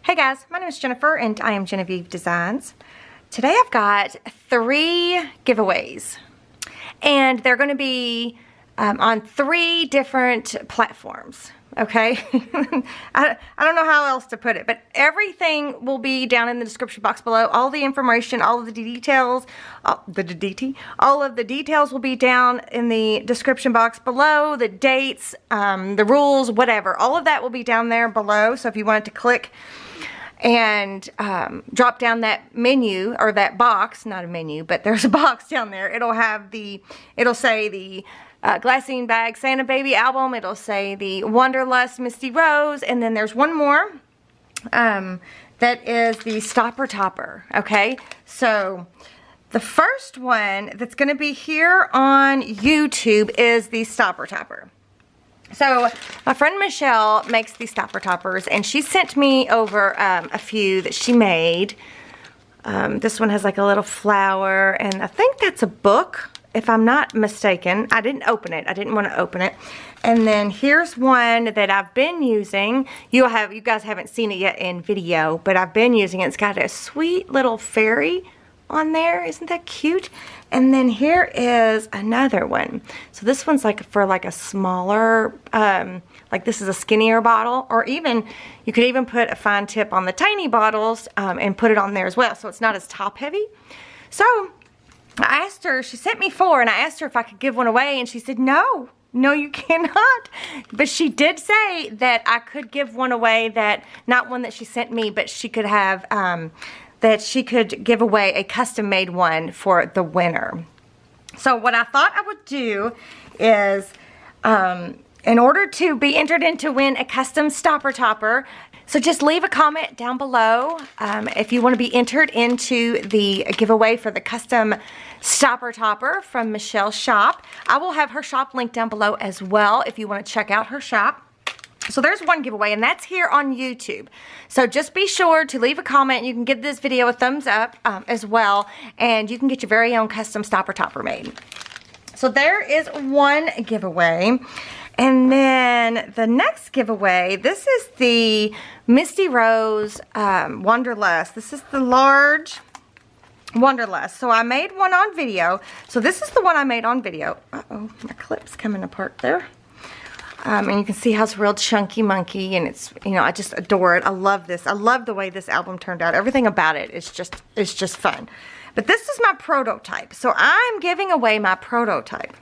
Hey guys, my name is Jennifer and I am Genevieve Designs. Today I've got 3 giveaways and they're going to be on 3 different platforms, okay? I don't know how else to put it, but everything will be down in the description box below. All the information, all of the details, all of the details will be down in the description box below. The dates, the rules, whatever, all of that will be down there below. So if you wanted to click and drop down that menu or that box, not a menu, but there's a box down there. It'll say the Glassine Bag Santa Baby album. It'll say the Wanderlust Misty Rose, and then there's one more that is the Stopper Topper. Okay, so the first one that's going to be here on YouTube is the Stopper Topper. So my friend Michelle makes these Stopper Toppers, and she sent me over a few that she made. This one has like a little flower, and I think that's a book, if I'm not mistaken. I didn't open it. I didn't want to open it. And then here's one that I've been using. You guys haven't seen it yet in video, but I've been using it. It's got a sweet little fairy on there. Isn't that cute? And then here is another one. So this one's like for like a smaller, like this is a skinnier bottle, or even you could even put a fine tip on the tiny bottles and put it on there as well, so it's not as top heavy. So I asked her, she sent me 4, and I asked her if I could give one away, and she said no, you cannot. But she did say that I could give one away, that not one that she sent me, but she could have that she could give away a custom-made one for the winner. So what I thought I would do is, in order to be entered in to win a custom Stopper Topper, so just leave a comment down below if you want to be entered into the giveaway for the custom Stopper Topper from Michelle's shop. I will have her shop linked down below as well if you want to check out her shop. So there's one giveaway, and that's here on YouTube. So just be sure to leave a comment. You can give this video a thumbs up as well, and you can get your very own custom Stopper Topper made. So there is one giveaway. And then the next giveaway, this is the Misty Rose Wanderlust. This is the large Wanderlust. So I made one on video. So this is the one I made on video. Uh-oh, my clip's coming apart there. And you can see how it's real chunky monkey, and it's, you know, I just adore it. I love this. I love the way this album turned out. Everything about it is just fun. But this is my prototype. So I'm giving away my prototype.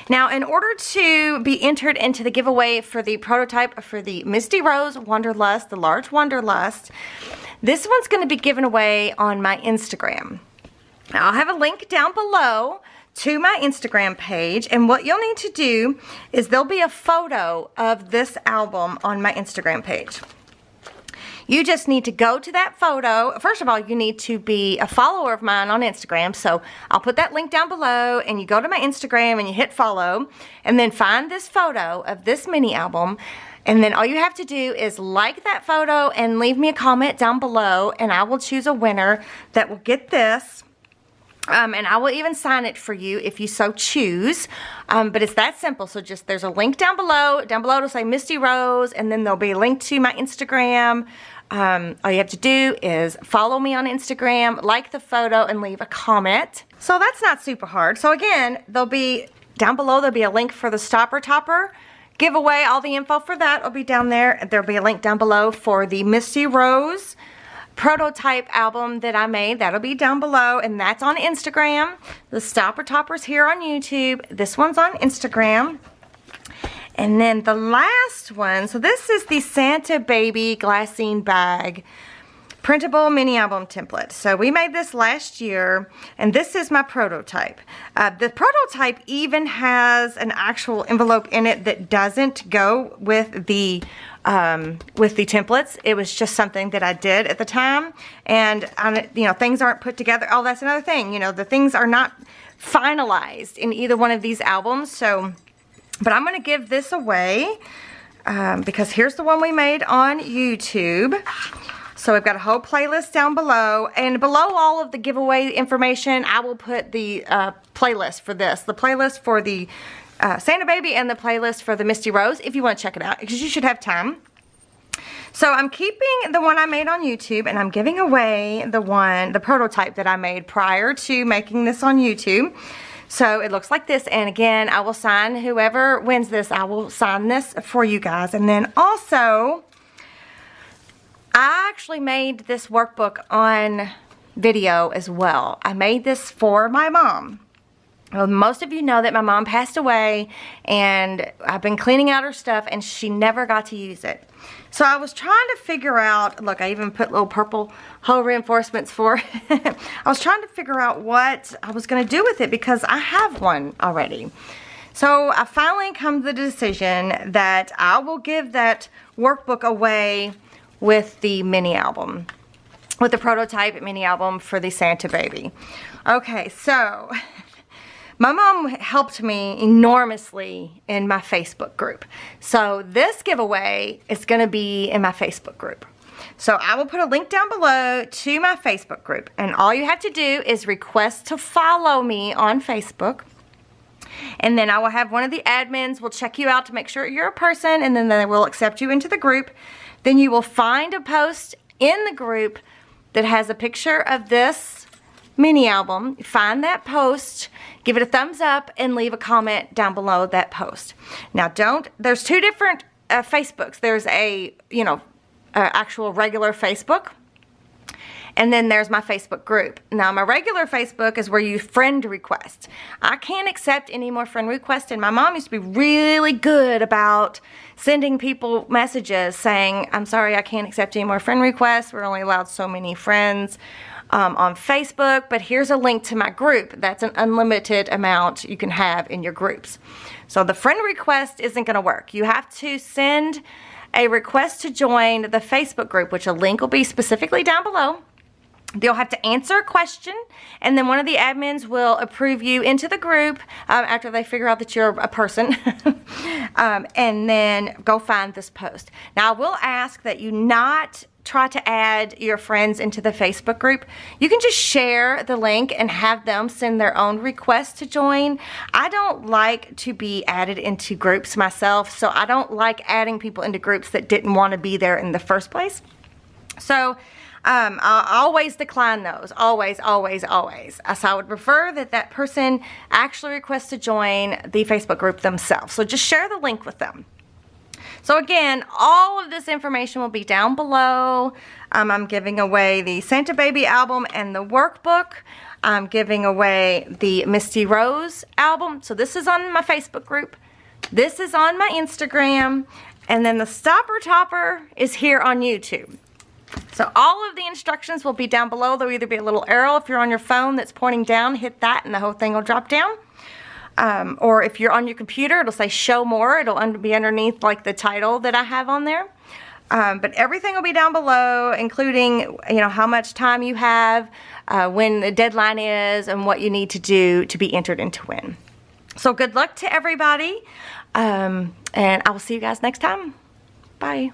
Now, in order to be entered into the giveaway for the prototype for the Misty Rose Wanderlust, the large Wanderlust, this one's going to be given away on my Instagram. Now, I'll have a link down below to my Instagram page, and what you'll need to do is there'll be a photo of this album on my Instagram page. You just need to go to that photo. First of all, you need to be a follower of mine on Instagram, so I'll put that link down below, and you go to my Instagram and you hit follow, and then find this photo of this mini album, and then all you have to do is like that photo and leave me a comment down below, and I will choose a winner that will get this. And I will even sign it for you if you so choose. But it's that simple. So just, there's a link down below. Down below it'll say Misty Rose, and then there'll be a link to my Instagram. All you have to do is follow me on Instagram, like the photo, and leave a comment. So that's not super hard. So again, down below there'll be a link for the Stopper Topper giveaway. All the info for that will be down there. There'll be a link down below for the Misty Rose prototype album that I made. That'll be down below, and that's on Instagram. The Stopper Topper's here on YouTube. This one's on Instagram. And then the last one, so this is the Santa Baby Glassine Bag printable mini album template. So we made this last year, and this is my prototype. The prototype even has an actual envelope in it that doesn't go with the templates. It was just something that I did at the time, and you know, things aren't put together. Oh, that's another thing. You know, the things are not finalized in either one of these albums. So, but I'm going to give this away because here's the one we made on YouTube. So we've got a whole playlist down below, and below all of the giveaway information, I will put the playlist for this, the playlist for the Santa Baby and the playlist for the Misty Rose, if you want to check it out, because you should have time. So I'm keeping the one I made on YouTube, and I'm giving away the prototype that I made prior to making this on YouTube. So it looks like this, and again, I will sign, whoever wins this, I will sign this for you guys. And then also, I actually made this workbook on video as well. I made this for my mom. Well, most of you know that my mom passed away, and I've been cleaning out her stuff, and she never got to use it. So I was trying to figure out, look, I even put little purple hole reinforcements for it. I was trying to figure out what I was going to do with it because I have one already. So I finally come to the decision that I will give that workbook away with the mini album, with the prototype mini album for the Santa Baby. Okay, so my mom helped me enormously in my Facebook group. So this giveaway is going to be in my Facebook group. So I will put a link down below to my Facebook group. And all you have to do is request to follow me on Facebook. And then I will have one of the admins will check you out to make sure you're a person, and then they will accept you into the group. Then you will find a post in the group that has a picture of this mini album. Find that post, give it a thumbs up, and leave a comment down below that post. Now there's two different Facebooks. There's a, actual regular Facebook, and then there's my Facebook group. Now my regular Facebook is where you friend request. I can't accept any more friend requests, and my mom used to be really good about sending people messages saying, I'm sorry, I can't accept any more friend requests. We're only allowed so many friends on Facebook, but here's a link to my group. That's an unlimited amount you can have in your groups. So the friend request isn't going to work. You have to send a request to join the Facebook group, which a link will be specifically down below. They'll have to answer a question, and then one of the admins will approve you into the group after they figure out that you're a person, and then go find this post. Now, I will ask that you not try to add your friends into the Facebook group. You can just share the link and have them send their own request to join. I don't like to be added into groups myself, so I don't like adding people into groups that didn't want to be there in the first place. So I'll always decline those. Always, always, always. So I would prefer that that person actually requests to join the Facebook group themselves. So just share the link with them. So again, all of this information will be down below. I'm giving away the Santa Baby album and the workbook. I'm giving away the Misty Rose album. So this is on my Facebook group. This is on my Instagram. And then the Stopper Topper is here on YouTube. So all of the instructions will be down below. There'll either be a little arrow if you're on your phone that's pointing down, hit that and the whole thing will drop down. Or if you're on your computer, it'll say show more. It'll be underneath like the title that I have on there. But everything will be down below, including, how much time you have, when the deadline is, and what you need to do to be entered in to win. So good luck to everybody. And I will see you guys next time. Bye.